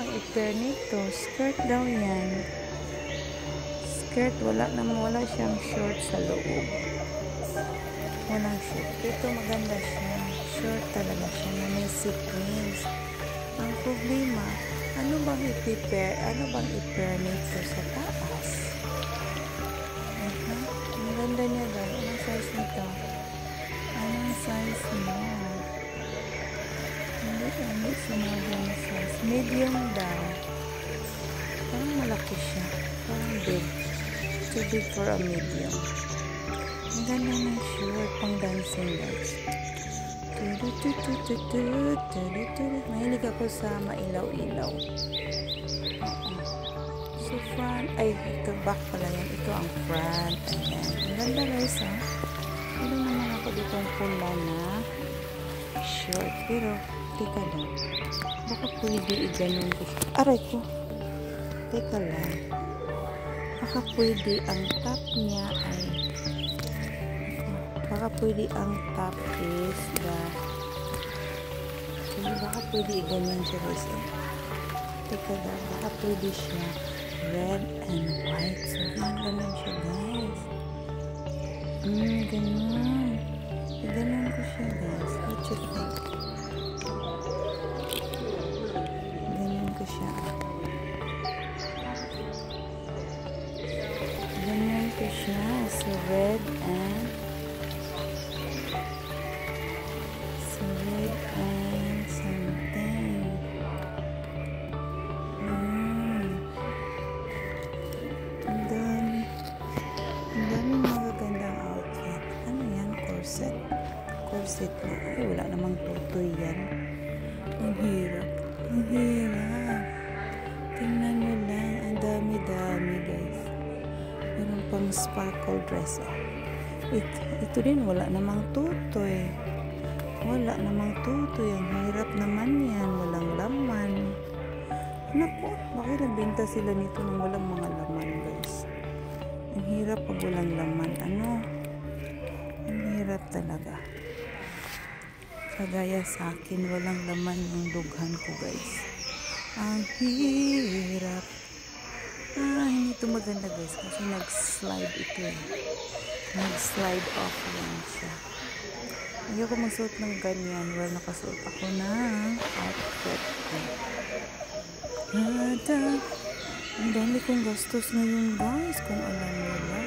bang i-pair nito? Skirt daw yan. Skirt, wala siyang short sa loob. Walang short. Ito maganda siya. Short talaga siya na may sequins. Ang problema, ano bang i-pair? Ano bang i-pair nito sa taas? Ang ganda niya daw. Anong size nito? Anong size mo? Hindi sinabi ang size. Medium daw. Parang malaki siya. Parang big. Too big for a medium. Ang ganda ng short pang dancing guys. Mahilig ako sa mailaw-ilaw. So front, ay ito back pala yan. Ito ang front. Ayan. Ang ganda guys ha. Ano naman ako ditong pula na short. Pero teka lang. Baka pwede i-ganon ko. Aray ko. Teka lang. Baka pwede ang top niya ay baka pwede ang top is baka pwede i-ganon siya guys eh. Teka lang. Baka pwede siya red and white. So ganon siya guys. Ganon. I-ganon ko siya guys. What you think? Ganon ko siya. Ganon ko siya. So red and something. Ang dami magagandang outfit. Ano yan? Corset. Corset na. Ay, wala namang tutoy yan. Ang hirap. Ang hirap. Tingnan nyo lang. Ang dami-dami guys. Meron pang sparkle dress. Ito din wala namang tutoy. Wala namang tutoy. Ang hirap naman yan. Walang laman. Naku, bakit nagbenta sila nito nang walang mga laman guys? Ang hirap pag walang laman. Ano? Ang hirap talaga. Kagaya sa akin, walang laman yung dughan ko guys. Ang hirap. Hindi ito maganda guys. Kasi nag-slide ito eh. Nag-slide off lang siya. Ayoko magsuot ng ganyan. Well, nakasuot ako ng outfit ko. Ang dami kong gastos ngayon guys. Kung alam nila.